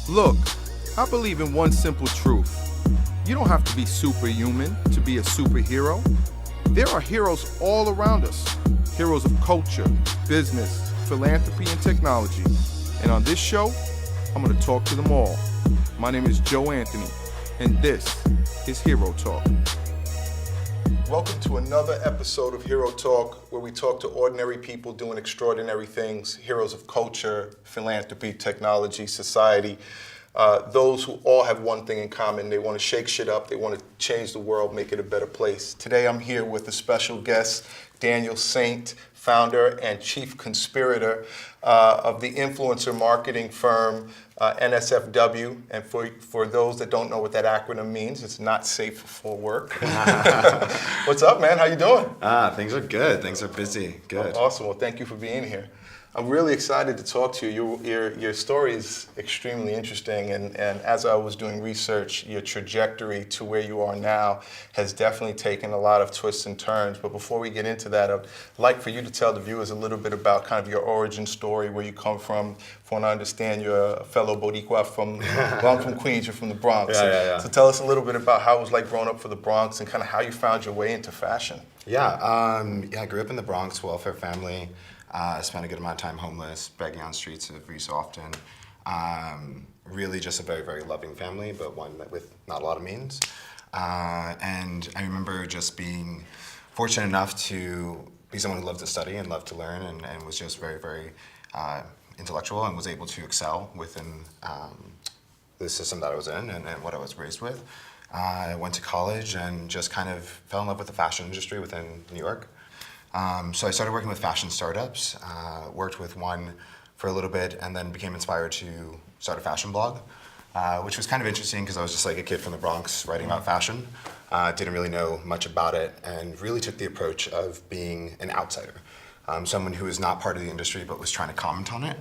Look, I believe in one simple truth. You don't have to be superhuman to be a superhero. There are heroes all around us. Heroes of culture, business, philanthropy, and technology. And on this show, I'm going to talk to them all. My name is Joe Anthony, and this is Hero Talk. Welcome to another episode of Hero Talk, where we talk to ordinary people doing extraordinary things, heroes of culture, philanthropy, technology, society, those who all have one thing in common. They want to shake shit up. They want to change the world, make it a better place. Today I'm here with a special guest, Daniel Saynt, founder and chief conspirator of the influencer marketing firm NSFW. And for those that don't know what that acronym means, it's not safe for work. What's up, man? How you doing? Things are good. Things are busy. Good. Awesome. Well, thank you for being here. I'm really excited to talk to you. Your story is extremely interesting, and as I was doing research, your trajectory to where you are now has definitely taken a lot of twists and turns. But before we get into that, I'd like for you to tell the viewers a little bit about kind of your origin story, where you come from. From what I understand, you're a fellow Boricua well, I'm from Queens, you're from the Bronx. Yeah. So tell us a little bit about how it was like growing up for the Bronx and kind of how you found your way into fashion. I grew up in the Bronx, welfare family. Spent a good amount of time homeless, begging on streets every so often. Really just a very, very loving family, but one with not a lot of means. And I remember just being fortunate enough to be someone who loved to study and loved to learn and was just very, very intellectual and was able to excel within the system that I was in and what I was raised with. I went to college and just kind of fell in love with the fashion industry within New York. So I started working with fashion startups, worked with one for a little bit, and then became inspired to start a fashion blog, which was kind of interesting because I was just like a kid from the Bronx writing about fashion. Didn't really know much about it, and really took the approach of being an outsider, someone who was not part of the industry but was trying to comment on it.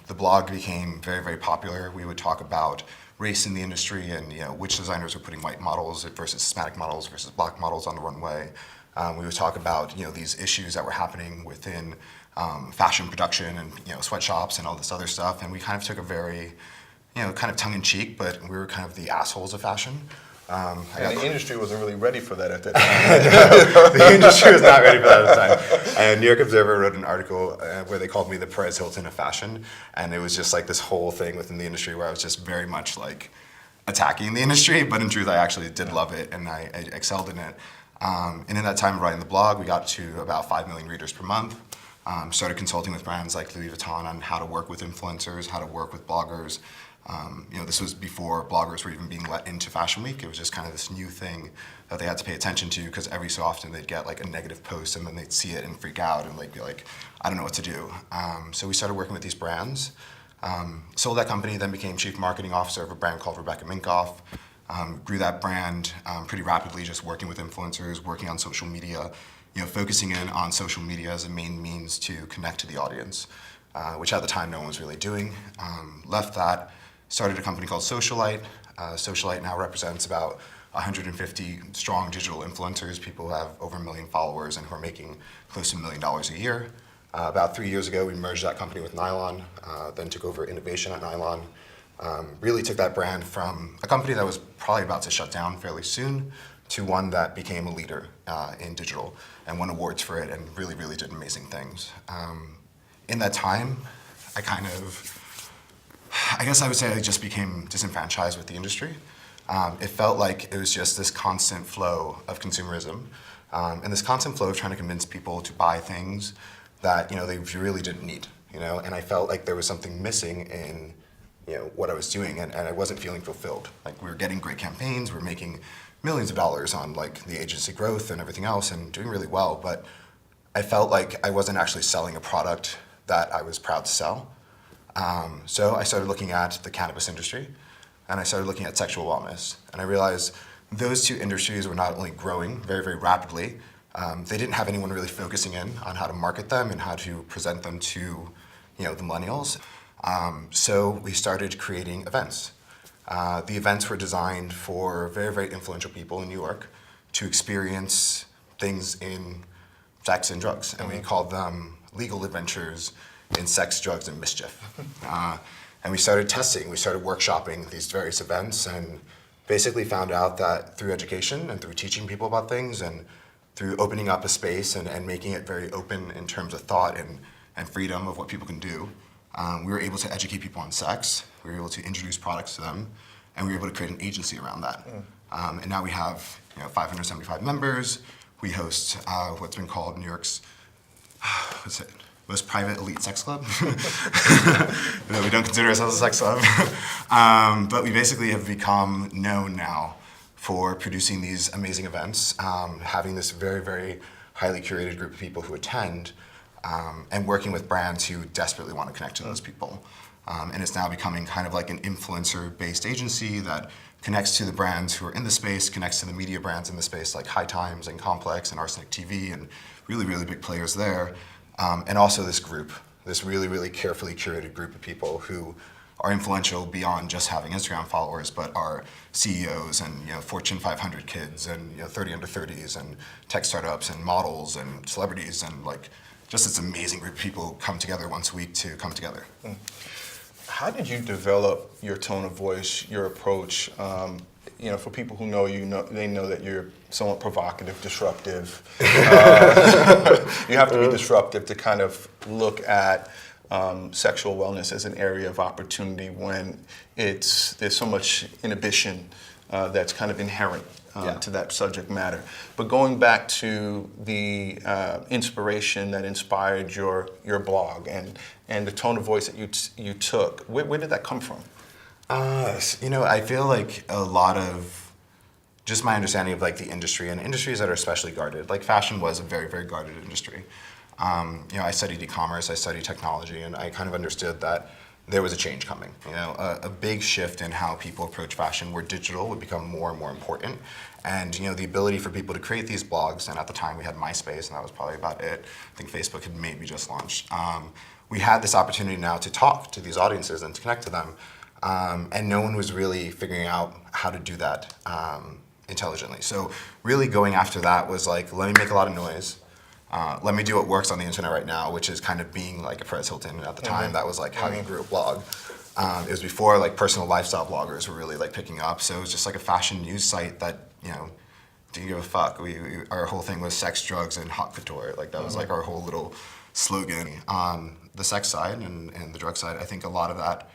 The blog became very, very popular. We would talk about race in the industry and which designers were putting white models versus Hispanic models versus black models on the runway. We would talk about these issues that were happening within fashion production and sweatshops and all this other stuff, and we kind of took a very kind of tongue-in-cheek, but we were kind of the assholes of fashion. And the industry wasn't really ready for that at that time. The industry was not ready for that at the time. And New York Observer wrote an article where they called me the Perez Hilton of fashion, and it was just like this whole thing within the industry where I was just very much like attacking the industry, but in truth I actually did love it and I excelled in it. And in that time of writing the blog, we got to about 5 million readers per month. Started consulting with brands like Louis Vuitton on how to work with influencers, how to work with bloggers. This was before bloggers were even being let into Fashion Week. It was just kind of this new thing that they had to pay attention to because every so often they'd get like a negative post and then they'd see it and freak out and like be like, I don't know what to do. So we started working with these brands. Sold that company, then became chief marketing officer of a brand called Rebecca Minkoff. Grew that brand pretty rapidly, just working with influencers, working on social media, focusing in on social media as a main means to connect to the audience, which at the time no one was really doing. Left that, started a company called Socialite. Socialite now represents about 150 strong digital influencers, people who have over 1 million followers and who are making close to $1 million a year. About 3 years ago, we merged that company with Nylon, then took over innovation at Nylon. Really took that brand from a company that was probably about to shut down fairly soon to one that became a leader in digital and won awards for it and really, really did amazing things. In that time, I guess I would say I just became disenfranchised with the industry. It felt like it was just this constant flow of consumerism and this constant flow of trying to convince people to buy things that they really didn't need. And I felt like there was something missing in what I was doing, and I wasn't feeling fulfilled. Like we were getting great campaigns, we were making millions of dollars on like the agency growth and everything else and doing really well, but I felt like I wasn't actually selling a product that I was proud to sell. So I started looking at the cannabis industry and I started looking at sexual wellness, and I realized those two industries were not only growing very, very rapidly, they didn't have anyone really focusing in on how to market them and how to present them to the millennials. So we started creating events. The events were designed for very, very influential people in New York to experience things in sex and drugs, and we called them legal adventures in sex, drugs, and mischief. And we started testing, we started workshopping these various events, and basically found out that through education and through teaching people about things and through opening up a space and making it very open in terms of thought and freedom of what people can do, we were able to educate people on sex, we were able to introduce products to them, and we were able to create an agency around that. And now we have 575 members. We host what's been called New York's most private elite sex club. We don't consider ourselves a sex club. But we basically have become known now for producing these amazing events, having this very, very highly curated group of people who attend, and working with brands who desperately want to connect to those people. And it's now becoming kind of like an influencer-based agency that connects to the brands who are in the space, connects to the media brands in the space like High Times and Complex and Arsenic TV and really, really big players there. And also this group, this really, really carefully curated group of people who are influential beyond just having Instagram followers, but are CEOs and Fortune 500 kids and 30 under 30s and tech startups and models and celebrities and like just this amazing group of people come together once a week to come together. How did you develop your tone of voice, your approach? For people who know you, they know that you're somewhat provocative, disruptive. You have to be disruptive to kind of look at sexual wellness as an area of opportunity when there's so much inhibition that's kind of inherent to that subject matter. But going back to the inspiration that inspired your blog and the tone of voice that you took, where did that come from? I feel like a lot of just my understanding of like the industry and industries that are especially guarded, like fashion was a very, very guarded industry. I studied e-commerce, I studied technology, and I kind of understood that there was a change coming. A big shift in how people approach fashion where digital would become more and more important. And the ability for people to create these blogs, and at the time we had MySpace, and that was probably about it. I think Facebook had maybe just launched. We had this opportunity now to talk to these audiences and to connect to them. And no one was really figuring out how to do that intelligently. So really going after that was like, let me make a lot of noise. Let me do what works on the internet right now, which is kind of being like a Perez Hilton. At the time, that was like how you grew a blog. It was before like personal lifestyle bloggers were really like picking up. So it was just like a fashion news site that, didn't give a fuck. Our whole thing was sex, drugs, and hot couture. Like that was like our whole little slogan. On the sex side and the drug side, I think a lot of that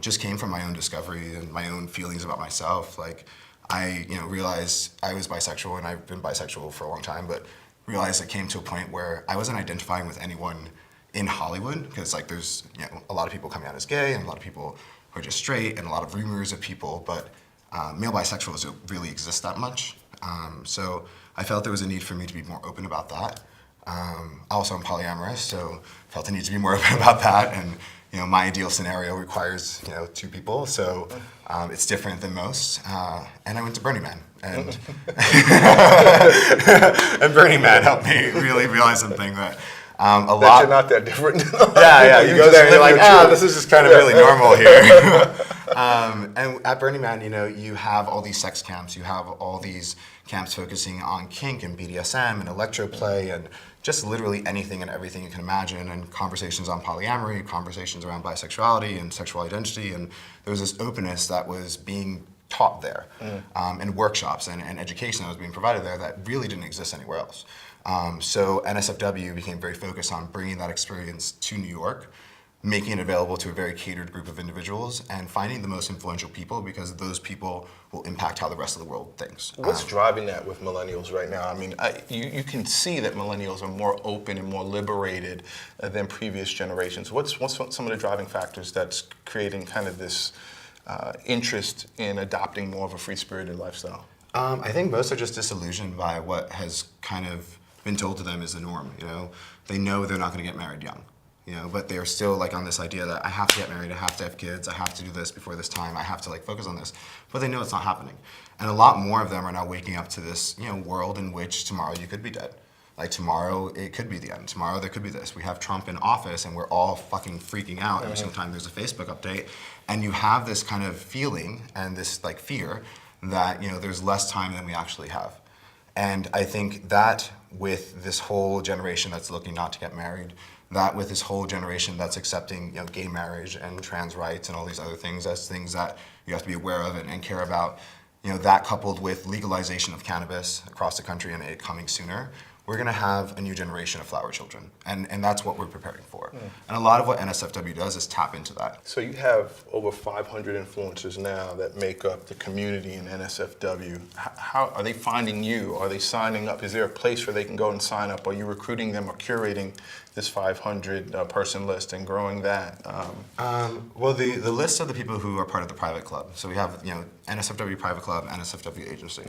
just came from my own discovery and my own feelings about myself. Like I, realized I was bisexual, and I've been bisexual for a long time, but realized it came to a point where I wasn't identifying with anyone in Hollywood, because like there's a lot of people coming out as gay and a lot of people who are just straight and a lot of rumors of people, but male bisexuals don't really exist that much. So I felt there was a need for me to be more open about that. Also, I'm polyamorous, so felt the need to be more open about that. And my ideal scenario requires 2 people, so it's different than most. And I went to Burning Man, and and Burning Man helped me really realize something that That you're not that different. yeah. You go there and you're like, this is just kind of really normal here. And at Burning Man, you have all these sex camps. You have all these camps focusing on kink and BDSM and electroplay and just literally anything and everything you can imagine, and conversations on polyamory, conversations around bisexuality and sexual identity. And there was this openness that was being taught there, and workshops and education that was being provided there that really didn't exist anywhere else. So NSFW became very focused on bringing that experience to New York, making it available to a very catered group of individuals, and finding the most influential people, because those people will impact how the rest of the world thinks. What's driving that with millennials right now? I mean, you can see that millennials are more open and more liberated than previous generations. What's some of the driving factors that's creating kind of this interest in adopting more of a free-spirited lifestyle? I think most are just disillusioned by what has kind of been told to them is the norm. They know they're not going to get married young. But they're still like on this idea that I have to get married, I have to have kids, I have to do this before this time, I have to like focus on this. But they know it's not happening. And a lot more of them are now waking up to this, world in which tomorrow you could be dead. Like tomorrow it could be the end. Tomorrow there could be this. We have Trump in office and we're all fucking freaking out every single time there's a Facebook update. And you have this kind of feeling and this like fear that, there's less time than we actually have. And I think that with this whole generation that's looking not to get married, that with this whole generation that's accepting, gay marriage and trans rights and all these other things as things that you have to be aware of and care about, that coupled with legalization of cannabis across the country and it coming sooner, we're going to have a new generation of flower children, and that's what we're preparing for. And a lot of what NSFW does is tap into that. So you have over 500 influencers now that make up the community in NSFW. How are they finding you? Are they signing up? Is there a place where they can go and sign up? Are you recruiting them or curating this 500 person list and growing that? Well, the list of the people who are part of the private club. So we have NSFW Private Club, NSFW Agency.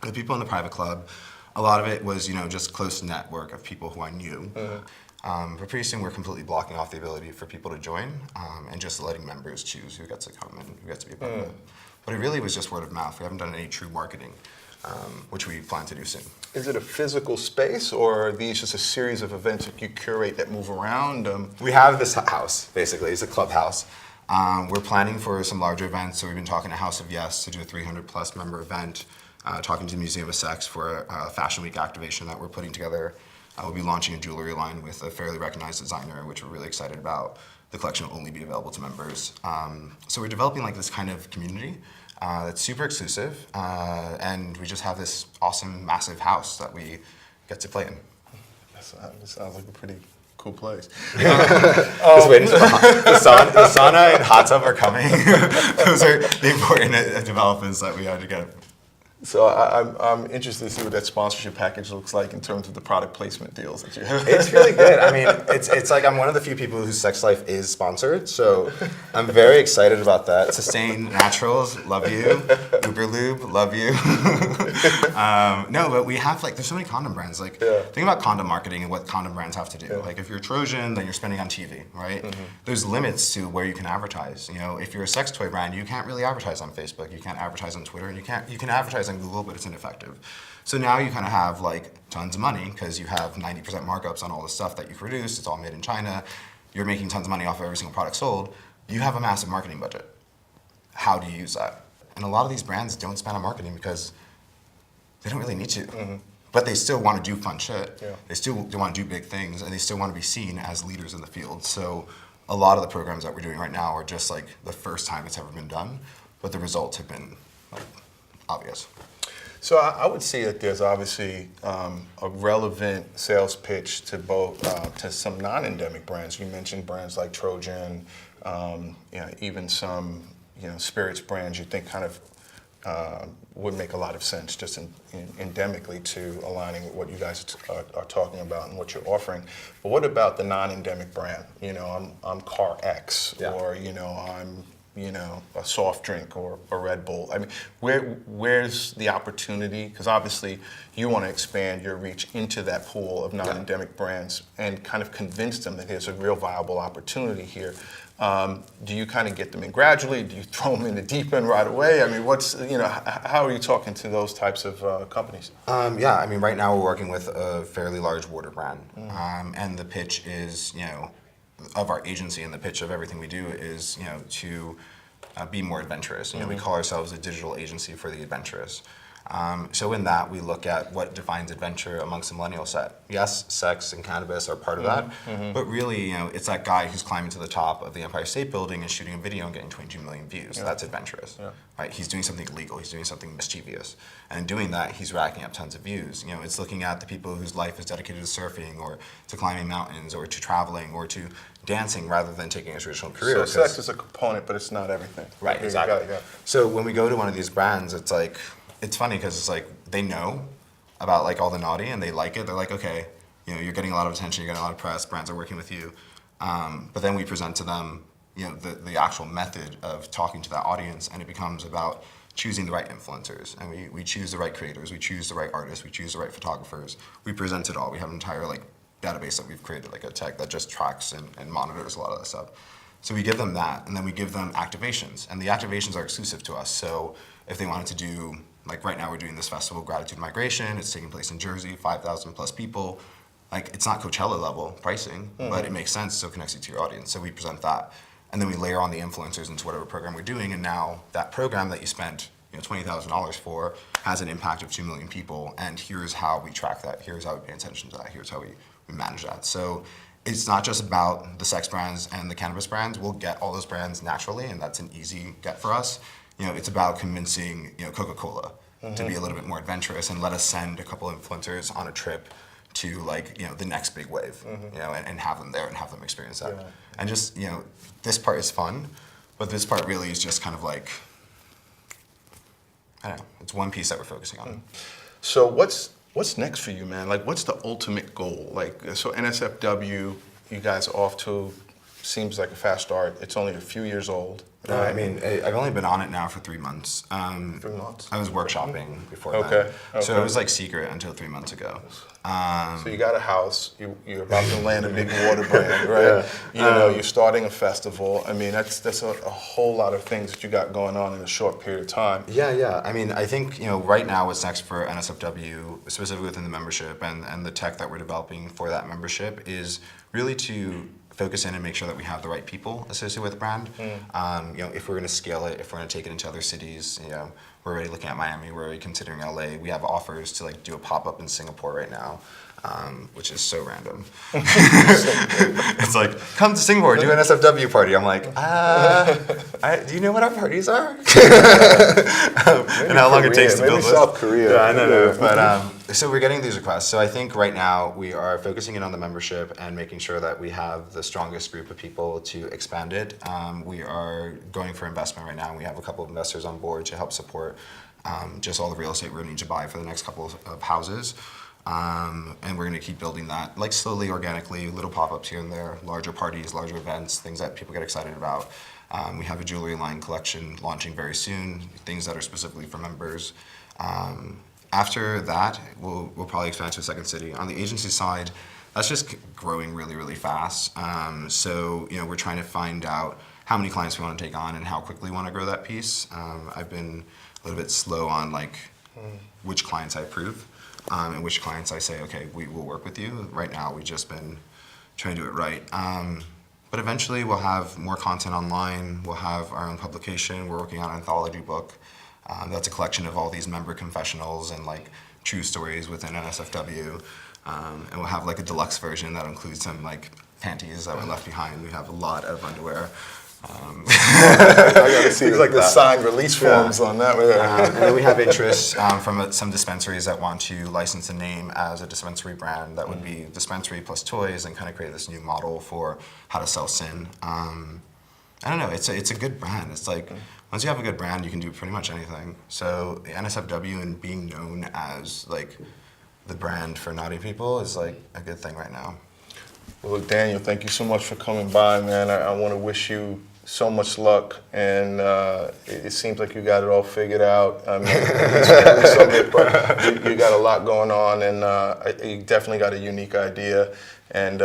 The people in the private club, a lot of it was, just close network of people who I knew. But pretty soon we're completely blocking off the ability for people to join and just letting members choose who gets to come and who gets to be a part of it. But it really was just word of mouth. We haven't done any true marketing, which we plan to do soon. Is it a physical space, or are these just a series of events that you curate that move around? We have this house, basically. It's a clubhouse. We're planning for some larger events, so we've been talking to House of Yes to do a 300+ member event. Talking to the Museum of Sex for a Fashion Week activation that we're putting together. We'll be launching a jewelry line with a fairly recognized designer, which we're really excited about. The collection will only be available to members. So we're developing this kind of community that's super exclusive, and we just have this awesome, massive house that we get to play in. That sounds like a pretty cool place. Just waiting for the sauna and hot tub are coming. Those are the important developments that we had to get. So I'm interested to see what that sponsorship package looks like in terms of the product placement deals that you have. It's really good. I mean, it's like I'm one of the few people whose sex life is sponsored, so I'm very excited about that. Sustain Naturals, love you. Uber Lube, love you. No, but we have there's so many condom brands. Think about condom marketing and what condom brands have to do. If you're Trojan, then you're spending on TV, right? There's limits to where you can advertise. If you're a sex toy brand, you can't really advertise on Facebook. You can't advertise on Twitter, and you can advertise on Google, but it's ineffective. So now you kind of have tons of money because you have 90% markups on all the stuff that you produce. It's all made in China. You're making tons of money off of every single product sold. You have a massive marketing budget. How do you use that? And a lot of these brands don't spend on marketing because they don't really need to. But they still want to do fun shit. Yeah. They still want to do big things, and they still want to be seen as leaders in the field. So a lot of the programs that we're doing right now are just the first time it's ever been done, but the results have been obvious. So I would see that there's obviously a relevant sales pitch to both to some non-endemic brands. You mentioned brands like Trojan, even some spirits brands you think kind of would make a lot of sense just endemically to aligning with what you guys are talking about and what you're offering. But what about the non-endemic brand? I'm Car X, or I'm a soft drink or a Red Bull. I mean, where's the opportunity? Because obviously you want to expand your reach into that pool of non-endemic brands and kind of convince them that there's a real viable opportunity here. Do you kind of get them in gradually? Do you throw them in the deep end right away? I mean, how are you talking to those types of companies? I mean, right now we're working with a fairly large water brand, and the pitch is, of our agency, and the pitch of everything we do is, to be more adventurous. We call ourselves a digital agency for the adventurous. So in that, we look at what defines adventure amongst the millennial set. Yes, sex and cannabis are part of that, but really, it's that guy who's climbing to the top of the Empire State Building and shooting a video and getting 22 million views. That's adventurous, right? He's doing something illegal. He's doing something mischievous, and doing that, he's racking up tons of views. It's looking at the people whose life is dedicated to surfing, or to climbing mountains, or to traveling, or to dancing, rather than taking a traditional career. So sex is a component, but it's not everything. Right, exactly. So when we go to one of these brands, it's funny because it's they know about all the naughty and they like it. They're like, okay, you're getting a lot of attention, you're getting a lot of press, brands are working with you. But then we present to them, the actual method of talking to that audience, and it becomes about choosing the right influencers. And we choose the right creators, we choose the right artists, we choose the right photographers. We present it all. We have an entire database that we've created, a tech that just tracks and monitors a lot of that stuff. So we give them that, and then we give them activations. And the activations are exclusive to us. So if they wanted to do, right now we're doing this festival, Gratitude Migration. It's taking place in Jersey, 5,000 plus people. It's not Coachella level pricing, but it makes sense, so it connects you to your audience. So we present that. And then we layer on the influencers into whatever program we're doing. And now that program that you spent $20,000 for has an impact of 2 million people. And here's how we track that. Here's how we pay attention to that. Here's how we manage that. So it's not just about the sex brands and the cannabis brands. We'll get all those brands naturally, and that's an easy get for us. It's about convincing, Coca-Cola to be a little bit more adventurous and let us send a couple of influencers on a trip to the next big wave, and have them there and have them experience that. Yeah. And just, this part is fun, but this part really is just kind of like, I don't know, it's one piece that we're focusing on. So what's next for you, man? Like, what's the ultimate goal? Like, so NSFW, you guys are off to, seems like a fast start. It's only a few years old. No, I mean, I've only been on it now for 3 months. 3 months? I was workshopping before Okay, that. So okay. it was like secret until 3 months ago. So you got a house, you're about to land a big water brand, right? You're starting a festival. I mean, that's a whole lot of things that you got going on in a short period of time. Yeah. I mean, I think, right now what's next for NSFW, specifically within the membership and the tech that we're developing for that membership, is really to focus in and make sure that we have the right people associated with the brand. If we're going to scale it, if we're going to take it into other cities, we're already looking at Miami, we're already considering LA. We have offers to do a pop-up in Singapore right now, which is so random. It's like, come to Singapore, do an SFW party. I'm like, do you know what our parties are? And how long it takes to build maybe South Korea. Yeah, I know. But so we're getting these requests. So I think right now we are focusing in on the membership and making sure that we have the strongest group of people to expand it. We are going for investment right now, and we have a couple of investors on board to help support just all the real estate we're going to need to buy for the next couple of houses. And we're going to keep building that, slowly, organically, little pop-ups here and there, larger parties, larger events, things that people get excited about. We have a jewelry line collection launching very soon, things that are specifically for members. After that, we'll probably expand to a second city. On the agency side, that's just growing really, really fast. So we're trying to find out how many clients we want to take on and how quickly we want to grow that piece. I've been a little bit slow on which clients I approve. And which clients I say, okay, we will work with you. Right now, we've just been trying to do it right. But eventually, we'll have more content online. We'll have our own publication. We're working on an anthology book. That's a collection of all these member confessionals and true stories within NSFW. And we'll have a deluxe version that includes some panties that were left behind. We have a lot of underwear. I got to see the signed release forms on that. And then we have interest from some dispensaries that want to license a name as a dispensary brand that would be dispensary plus toys, and kind of create this new model for how to sell sin. I don't know, it's a good brand. It's once you have a good brand, you can do pretty much anything. So the NSFW and being known as the brand for naughty people is a good thing right now. Well, look, Daniel, thank you so much for coming by, man. I want to wish you so much luck, and it seems like you got it all figured out. I mean, but you got a lot going on, and you definitely got a unique idea, and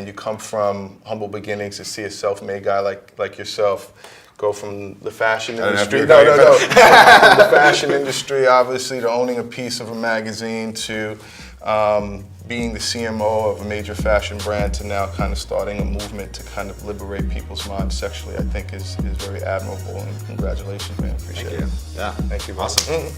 you come from humble beginnings to see a self-made guy like yourself go from the fashion industry. From the fashion industry, obviously, to owning a piece of a magazine, to being the CMO of a major fashion brand, to now kind of starting a movement to kind of liberate people's minds sexually, I think is very admirable, and congratulations, man. Appreciate it. Yeah. Thank you. Awesome.